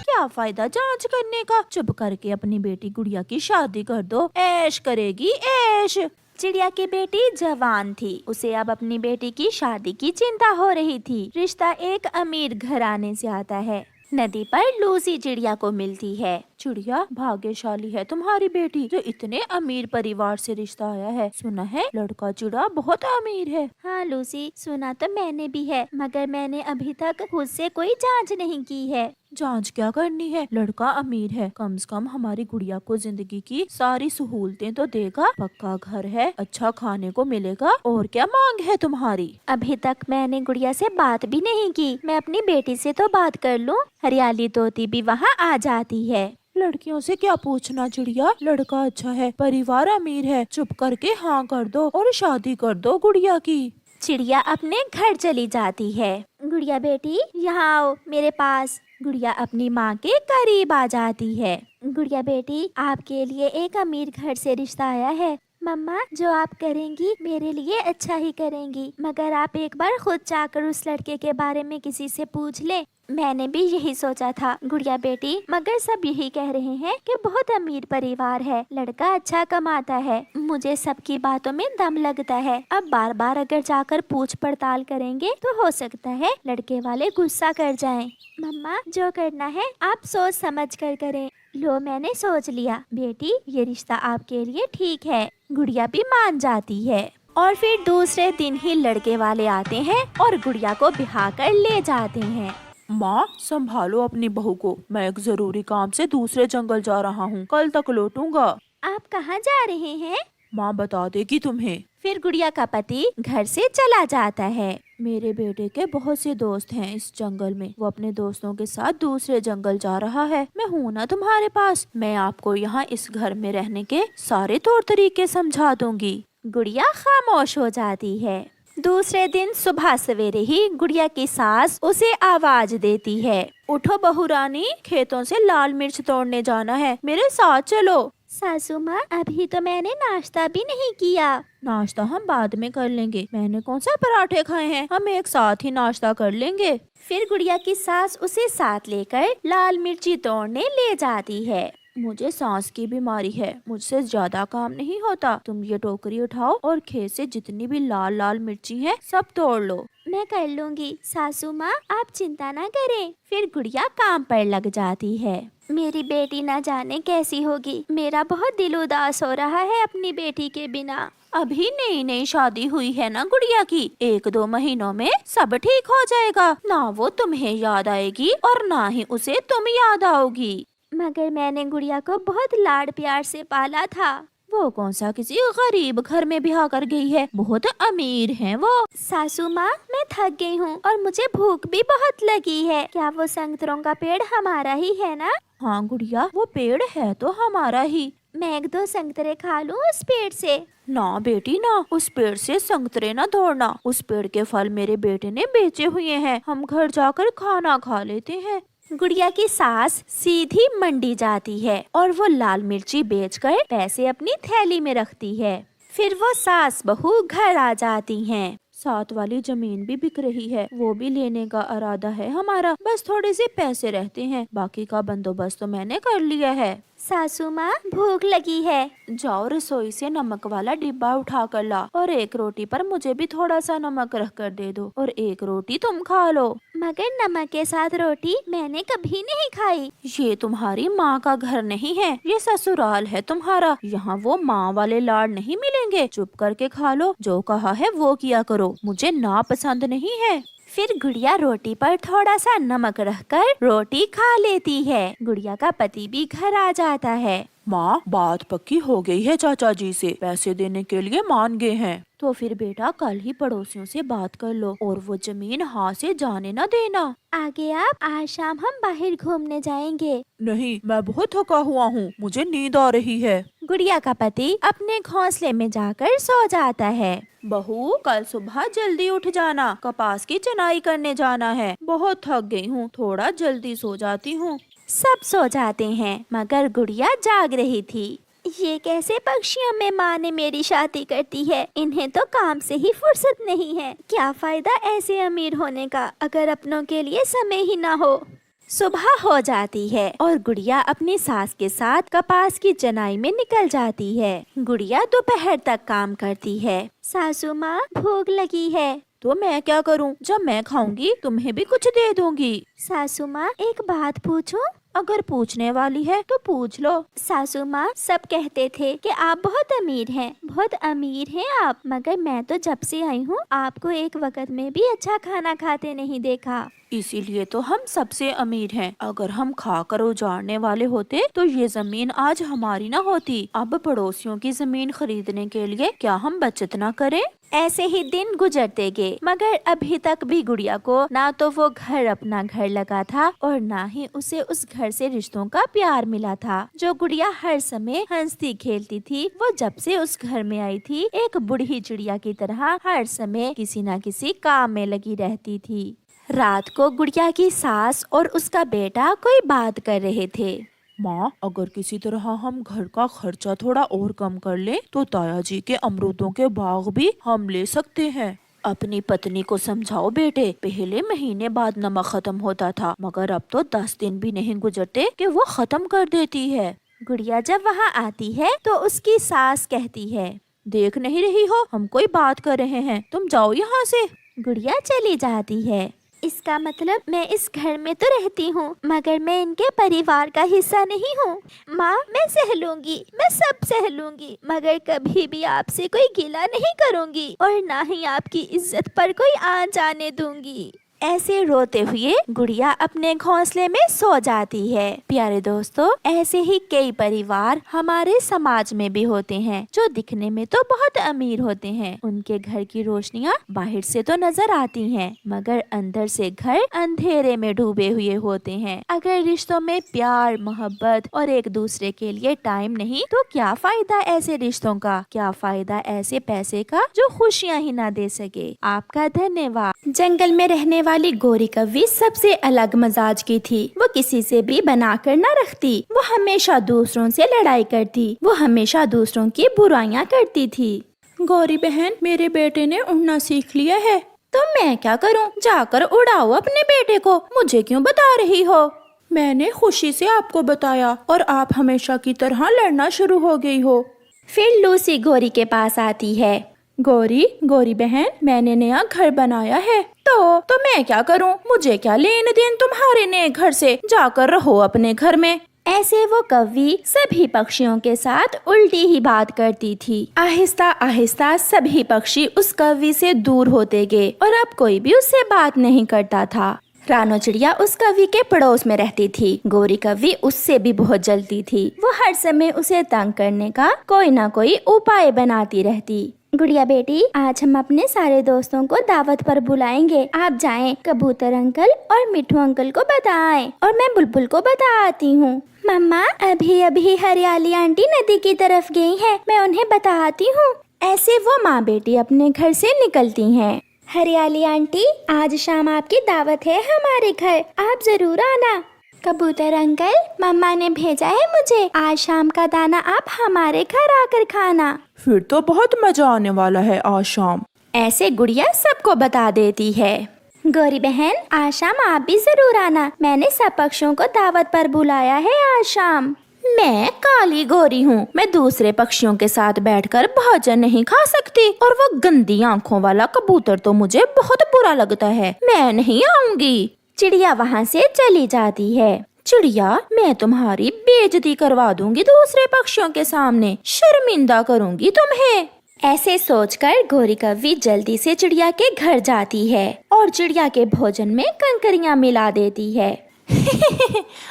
क्या फायदा जांच करने का? चुप करके अपनी बेटी गुड़िया की शादी कर दो, ऐश करेगी ऐश। चिड़िया की बेटी जवान थी। उसे अब अपनी बेटी की शादी की चिंता हो रही थी। रिश्ता एक अमीर घराने से आता है। नदी पर लूसी चिड़िया को मिलती है। चिड़िया, भाग्यशाली है तुम्हारी बेटी जो इतने अमीर परिवार से रिश्ता आया है। सुना है लड़का चिड़ा बहुत अमीर है। हाँ लूसी, सुना तो मैंने भी है, मगर मैंने अभी तक खुद से कोई जांच नहीं की है। जांच क्या करनी है? लड़का अमीर है, कम से कम हमारी गुड़िया को जिंदगी की सारी सहूलतें तो देगा। पक्का घर है, अच्छा खाने को मिलेगा, और क्या मांग है तुम्हारी? अभी तक मैंने गुड़िया से बात भी नहीं की। मैं अपनी बेटी से तो बात कर लूं। हरियाली तोती भी वहाँ आ जाती है। लड़कियों से क्या पूछना चिड़िया, लड़का अच्छा है, परिवार अमीर है, चुप करके हाँ कर दो और शादी कर दो गुड़िया की। चिड़िया अपने घर चली जाती है। गुड़िया बेटी यहाँ आओ मेरे पास। गुड़िया अपनी माँ के करीब आ जाती है। गुड़िया बेटी आपके लिए एक अमीर घर से रिश्ता आया है। मम्मा जो आप करेंगी मेरे लिए अच्छा ही करेंगी, मगर आप एक बार खुद जाकर उस लड़के के बारे में किसी से पूछ ले। मैंने भी यही सोचा था गुड़िया बेटी, मगर सब यही कह रहे हैं कि बहुत अमीर परिवार है, लड़का अच्छा कमाता है। मुझे सबकी बातों में दम लगता है। अब बार बार अगर जाकर पूछ पड़ताल करेंगे तो हो सकता है लड़के वाले गुस्सा कर जाएं। मम्मा जो करना है आप सोच समझ कर करें। लो मैंने सोच लिया बेटी, ये रिश्ता आपके लिए ठीक है। गुड़िया भी मान जाती है और फिर दूसरे दिन ही लड़के वाले आते हैं और गुड़िया को बिहा कर ले जाते हैं। माँ संभालो अपनी बहू को, मैं एक जरूरी काम से दूसरे जंगल जा रहा हूँ, कल तक लौटूंगा। आप कहाँ जा रहे हैं? माँ बता देगी तुम्हें। फिर गुड़िया का पति घर से चला जाता है। मेरे बेटे के बहुत से दोस्त हैं इस जंगल में, वो अपने दोस्तों के साथ दूसरे जंगल जा रहा है। मैं हूँ ना तुम्हारे पास, मैं आपको यहाँ इस घर में रहने के सारे तौर तरीके समझा दूंगी। गुड़िया खामोश हो जाती है। दूसरे दिन सुबह सवेरे ही गुड़िया की सास उसे आवाज देती है, उठो बहू रानी, खेतों से लाल मिर्च तोड़ने जाना है, मेरे साथ चलो। सासू माँ अभी तो मैंने नाश्ता भी नहीं किया। नाश्ता हम बाद में कर लेंगे, मैंने कौन सा पराठे खाए हैं, हम एक साथ ही नाश्ता कर लेंगे। फिर गुड़िया की सास उसे साथ लेकर लाल मिर्ची तोड़ने ले जाती है। मुझे सांस की बीमारी है, मुझसे ज्यादा काम नहीं होता, तुम ये टोकरी उठाओ और खेत से जितनी भी लाल लाल मिर्ची हैं सब तोड़ लो। मैं कर लूंगी सासू माँ, आप चिंता ना करें। फिर गुड़िया काम पर लग जाती है। मेरी बेटी ना जाने कैसी होगी, मेरा बहुत दिल उदास हो रहा है अपनी बेटी के बिना। अभी नई नई शादी हुई है ना गुड़िया की, 1-2 महीनों में सब ठीक हो जाएगा। ना वो तुम्हें याद आएगी और ना ही उसे तुम याद आओगी। मगर मैंने गुड़िया को बहुत लाड प्यार से पाला था। वो कौन सा किसी गरीब घर में ब्याह कर गई है, बहुत अमीर हैं वो। सासू माँ मैं थक गई हूँ और मुझे भूख भी बहुत लगी है। क्या वो संतरों का पेड़ हमारा ही है ना? हाँ गुड़िया वो पेड़ है तो हमारा ही। मैं 1-2 संतरे खा लूँ उस पेड़ से? ना बेटी ना, उस पेड़ से संतरे ना तोड़ना, उस पेड़ के फल मेरे बेटे ने बेचे हुए हैं, हम घर जाकर खाना खा लेते हैं। गुड़िया की सास सीधी मंडी जाती है और वो लाल मिर्ची बेचकर पैसे अपनी थैली में रखती है। फिर वो सास बहू घर आ जाती हैं। साथ वाली जमीन भी बिक रही है, वो भी लेने का इरादा है हमारा, बस थोड़े से पैसे रहते हैं, बाकी का बंदोबस्त तो मैंने कर लिया है। सासू माँ भूख लगी है। जाओ रसोई से नमक वाला डिब्बा उठा कर ला और एक रोटी पर मुझे भी थोड़ा सा नमक रख कर दे दो और एक रोटी तुम खा लो। मगर नमक के साथ रोटी मैंने कभी नहीं खाई। ये तुम्हारी माँ का घर नहीं है, ये ससुराल है तुम्हारा, यहाँ वो माँ वाले लाड नहीं मिलेंगे। चुप करके खा लो, जो कहा है वो किया करो, मुझे ना पसंद नहीं है। फिर गुड़िया रोटी पर थोड़ा सा नमक रखकर रोटी खा लेती है। गुड़िया का पति भी घर आ जाता है। माँ बात पक्की हो गई है, चाचा जी से पैसे देने के लिए मान गए हैं। तो फिर बेटा कल ही पड़ोसियों से बात कर लो और वो जमीन हाथ से जाने न देना। आगे आप आज शाम हम बाहर घूमने जाएंगे। नहीं मैं बहुत थका हुआ हूँ, मुझे नींद आ रही है। गुड़िया का पति अपने घोंसले में जाकर सो जाता है। बहू कल सुबह जल्दी उठ जाना, कपास की चनाई करने जाना है, बहुत थक गई हूँ, थोड़ा जल्दी सो जाती हूँ। सब सो जाते हैं मगर गुड़िया जाग रही थी। ये कैसे पक्षियों में माँ ने मेरी शादी करती है, इन्हें तो काम से ही फुर्सत नहीं है। क्या फायदा ऐसे अमीर होने का अगर अपनों के लिए समय ही ना हो। सुबह हो जाती है और गुड़िया अपनी सास के साथ कपास की चनाई में निकल जाती है। गुड़िया दोपहर तक काम करती है। सासू माँ भूख लगी है। तो मैं क्या करूं? जब मैं खाऊंगी तुम्हें भी कुछ दे दूंगी। सासू माँ एक बात पूछूं? अगर पूछने वाली है तो पूछ लो। सासू माँ सब कहते थे कि आप बहुत अमीर हैं आप, मगर मैं तो जब से आई हूँ आपको एक वक्त में भी अच्छा खाना खाते नहीं देखा। इसीलिए तो हम सबसे अमीर हैं। अगर हम खाकर उजाड़ने वाले होते तो ये जमीन आज हमारी ना होती। अब पड़ोसियों की जमीन खरीदने के लिए क्या हम बचत ना करें? ऐसे ही दिन गुजरते गए, मगर अभी तक भी गुड़िया को ना तो वो घर अपना घर लगा था और ना ही उसे उस घर से रिश्तों का प्यार मिला था। जो गुड़िया हर समय हंसती खेलती थी, वो जब से उस घर में आई थी एक बूढ़ी चिड़िया की तरह हर समय किसी न किसी काम में लगी रहती थी। रात को गुड़िया की सास और उसका बेटा कोई बात कर रहे थे। माँ, अगर किसी तरह हम घर का खर्चा थोड़ा और कम कर लें तो ताया जी के अमरूदों के बाग भी हम ले सकते हैं। अपनी पत्नी को समझाओ बेटे, पहले महीने बाद नमक खत्म होता था, मगर अब तो 10 दिन भी नहीं गुजरते कि वो खत्म कर देती है। गुड़िया जब वहाँ आती है तो उसकी सास कहती है, देख नहीं रही हो हम कोई बात कर रहे हैं, तुम जाओ यहाँ से। गुड़िया चली जाती है। इसका मतलब मैं इस घर में तो रहती हूँ, मगर मैं इनके परिवार का हिस्सा नहीं हूँ। माँ, मैं सह लूंगी, मैं सब सह लूंगी, मगर कभी भी आपसे कोई गिला नहीं करूँगी और ना ही आपकी इज्जत पर कोई आंच आने दूंगी। ऐसे रोते हुए गुड़िया अपने घोंसले में सो जाती है। प्यारे दोस्तों, ऐसे ही कई परिवार हमारे समाज में भी होते हैं जो दिखने में तो बहुत अमीर होते हैं। उनके घर की रोशनियाँ बाहर से तो नजर आती हैं, मगर अंदर से घर अंधेरे में डूबे हुए होते हैं। अगर रिश्तों में प्यार, मोहब्बत और एक दूसरे के लिए टाइम नहीं तो क्या फायदा ऐसे रिश्तों का, क्या फायदा ऐसे पैसे का जो खुशियाँ ही ना दे सके। आपका धन्यवाद। जंगल में रहने वाली गोरी कव्वी सबसे अलग मजाज की थी। वो किसी से भी बनाकर न रखती। वो हमेशा दूसरों से लड़ाई करती। वो हमेशा दूसरों की बुराइयां करती थी। गौरी बहन, मेरे बेटे ने उड़ना सीख लिया है, तो मैं क्या करूं? जाकर उड़ाओ अपने बेटे को, मुझे क्यों बता रही हो? मैंने खुशी से आपको बताया और आप हमेशा की तरह लड़ना शुरू हो गई हो। फिर लूसी गोरी के पास आती है। गौरी बहन, मैंने नया घर बनाया है, तो मैं क्या करूं? मुझे क्या लेन देन तुम्हारे नए घर से? जाकर रहो अपने घर में। ऐसे वो कव्वी सभी पक्षियों के साथ उल्टी ही बात करती थी। आहिस्ता आहिस्ता सभी पक्षी उस कव्वी से दूर होते गए और अब कोई भी उससे बात नहीं करता था। रानो चिड़िया उस कव्वी के पड़ोस में रहती थी। गोरी कव्वी उससे भी बहुत जलती थी। वो हर समय उसे तंग करने का कोई ना कोई उपाय बनाती रहती। गुड़िया बेटी, आज हम अपने सारे दोस्तों को दावत पर बुलाएंगे। आप जाएं, कबूतर अंकल और मिठू अंकल को बताएं और मैं बुलबुल को बता आती हूँ। मम्मा, अभी अभी हरियाली आंटी नदी की तरफ गई है, मैं उन्हें बता आती हूँ। ऐसे वो माँ बेटी अपने घर से निकलती हैं। हरियाली आंटी, आज शाम आपकी दावत है हमारे घर, आप जरूर आना। कबूतर अंकल, मम्मा ने भेजा है मुझे, आज शाम का दाना आप हमारे घर आकर खाना। फिर तो बहुत मजा आने वाला है आज शाम। ऐसे गुड़िया सबको बता देती है। गौरी बहन, आज शाम आप भी जरूर आना, मैंने सब पक्षियों को दावत पर बुलाया है आज शाम। मैं काली गोरी हूँ, मैं दूसरे पक्षियों के साथ बैठकर भोजन नहीं खा सकती और वो गंदी आँखों वाला कबूतर तो मुझे बहुत बुरा लगता है, मैं नहीं आऊंगी। चिड़िया वहाँ से चली जाती है। चिड़िया, मैं तुम्हारी बेइज्जती करवा दूंगी दूसरे पक्षियों के सामने, शर्मिंदा करूंगी तुम्हें। ऐसे सोचकर गोरी कव्वी जल्दी से चिड़िया के घर जाती है और चिड़िया के भोजन में कंकरियां मिला देती है।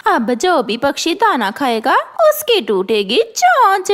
अब जो भी पक्षी दाना खाएगा उसकी टूटेगी चोंच।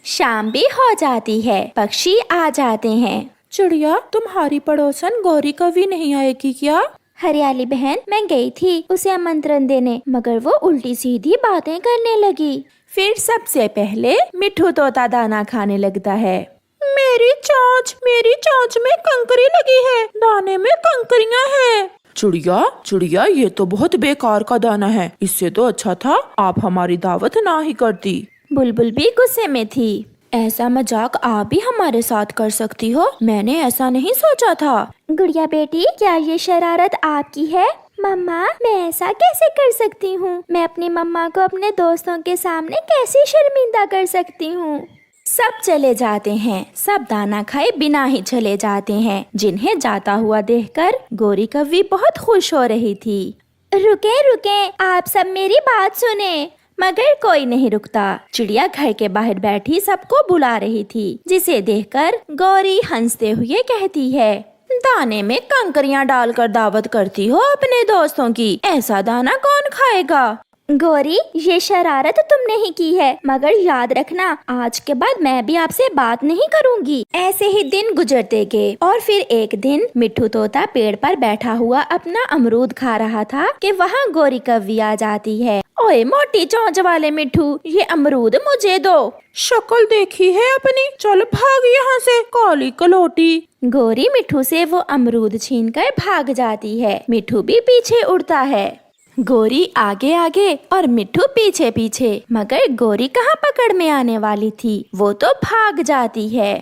शाम भी हो जाती है, पक्षी आ जाते हैं। चिड़िया, तुम्हारी पड़ोसन गौरी कव्वी नहीं आएगी क्या? हरियाली बहन, मैं गई थी उसे आमंत्रण देने, मगर वो उल्टी सीधी बातें करने लगी। फिर सबसे पहले मिठू तोता दाना खाने लगता है। मेरी चोंच में कंकरी लगी है, दाने में कंकरियां हैं। चिड़िया, ये तो बहुत बेकार का दाना है, इससे तो अच्छा था आप हमारी दावत ना ही करती। बुलबुल भी गुस्से में थी। ऐसा मजाक आप भी हमारे साथ कर सकती हो, मैंने ऐसा नहीं सोचा था। गुड़िया बेटी, क्या ये शरारत आपकी है? मम्मा, मैं ऐसा कैसे कर सकती हूँ? मैं अपनी मम्मा को अपने दोस्तों के सामने कैसे शर्मिंदा कर सकती हूँ? सब चले जाते हैं, सब दाना खाए बिना ही चले जाते हैं। जिन्हें जाता हुआ देखकर गोरी कव्वी बहुत खुश हो रही थी। रुके, आप सब मेरी बात सुने। मगर कोई नहीं रुकता। चिड़िया घर के बाहर बैठी सबको बुला रही थी, जिसे देखकर गौरी हंसते हुए कहती है, दाने में कंकरियां डालकर दावत करती हो अपने दोस्तों की, ऐसा दाना कौन खाएगा? गौरी, ये शरारत तुमने ही की है, मगर याद रखना आज के बाद मैं भी आपसे बात नहीं करूंगी। ऐसे ही दिन गुजरते गए और फिर एक दिन मिट्ठू तोता पेड़ पर बैठा हुआ अपना अमरूद खा रहा था कि वहाँ गौरी कव्वी आ जाती है। ओए मोटी चोंच वाले मिट्ठू, ये अमरूद मुझे दो। शक्ल देखी है अपनी, चल भाग यहाँ से काली कलोटी। गौरी मिट्ठू से वो अमरूद छीनकर भाग जाती है। मिट्ठू भी पीछे उड़ता है। गौरी आगे आगे और मिट्ठू पीछे पीछे, मगर गौरी कहाँ पकड़ में आने वाली थी, वो तो भाग जाती है।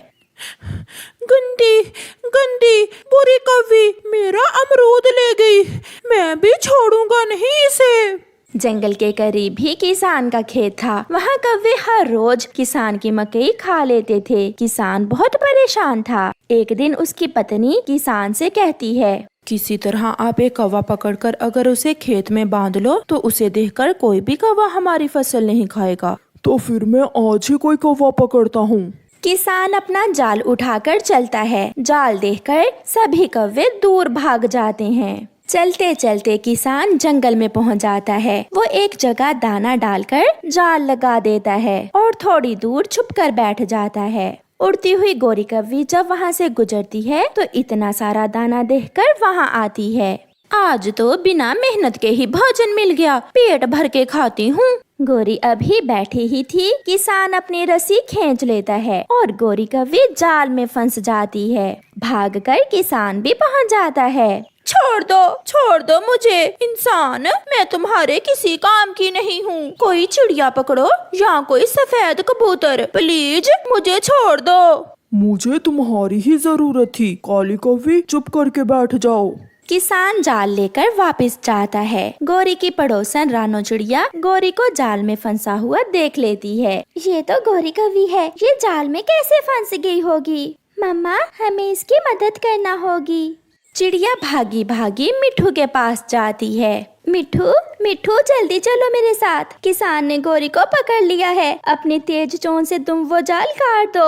गंदी गंदी बुरी कव्वी मेरा अमरूद ले गई, मैं भी छोड़ूंगा नहीं इसे। जंगल के करीब ही किसान का खेत था। वहाँ कौवे हर रोज किसान की मकई खा लेते थे। किसान बहुत परेशान था। एक दिन उसकी पत्नी किसान से कहती है, किसी तरह आप एक कौवा पकड़कर अगर उसे खेत में बांध लो तो उसे देखकर कोई भी कौवा हमारी फसल नहीं खाएगा। तो फिर मैं आज ही कोई कौवा पकड़ता हूँ। किसान अपना जाल उठाकर चलता है। जाल देखकर सभी कौवे दूर भाग जाते हैं। चलते चलते किसान जंगल में पहुंच जाता है। वो एक जगह दाना डालकर जाल लगा देता है और थोड़ी दूर छुपकर बैठ जाता है। उड़ती हुई गौरी कव्वी जब वहाँ से गुजरती है तो इतना सारा दाना देखकर वहाँ आती है। आज तो बिना मेहनत के ही भोजन मिल गया, पेट भर के खाती हूँ। गौरी अभी बैठी ही थी, किसान अपनी रस्सी खींच लेता है और गौरी कव्वी जाल में फंस जाती है। भागकर किसान भी पहुँच जाता है। छोड़ दो मुझे इंसान, मैं तुम्हारे किसी काम की नहीं हूँ। कोई चिड़िया पकड़ो या कोई सफेद कबूतर, प्लीज मुझे छोड़ दो। मुझे तुम्हारी ही जरूरत थी, काली कव्वी चुप करके बैठ जाओ। किसान जाल लेकर वापस जाता है। गौरी की पड़ोसन रानो चिड़िया गौरी को जाल में फंसा हुआ देख लेती है। ये तो गौरी कव्वी है, ये जाल में कैसे फंस गई होगी? मम्मा, हमें इसकी मदद करना होगी। चिड़िया भागी भागी मिट्ठू के पास जाती है। मिट्ठू मिट्ठू जल्दी चलो मेरे साथ, किसान ने गौरी को पकड़ लिया है। अपनी तेज चोंच से तुम वो जाल काट दो।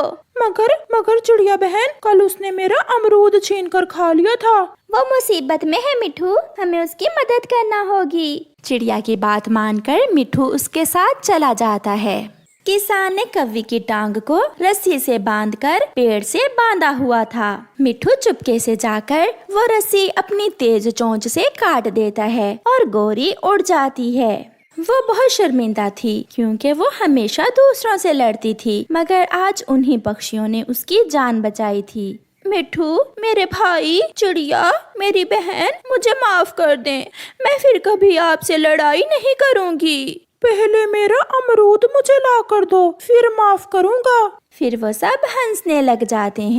मगर चिड़िया बहन, कल उसने मेरा अमरूद छीन कर खा लिया था। वो मुसीबत में है मिट्ठू, हमें उसकी मदद करना होगी। चिड़िया की बात मानकर मिट्ठू उसके साथ चला जाता है। किसान ने कव्वी की टांग को रस्सी से बांधकर पेड़ से बांधा हुआ था। मिट्ठू चुपके से जाकर वो रस्सी अपनी तेज चोंच से काट देता है और गौरी उड़ जाती है। वो बहुत शर्मिंदा थी क्योंकि वो हमेशा दूसरों से लड़ती थी, मगर आज उन्हीं पक्षियों ने उसकी जान बचाई थी। मिट्ठू, मेरे भाई, चिड़िया, मेरी बहन, मुझे माफ कर दें। मैं फिर कभी आपसे लड़ाई नहीं करूँगी। पहले मेरा अमरूद मुझे ला कर दो, फिर माफ करूँगा। फिर वो सब हंसने लग जाते हैं।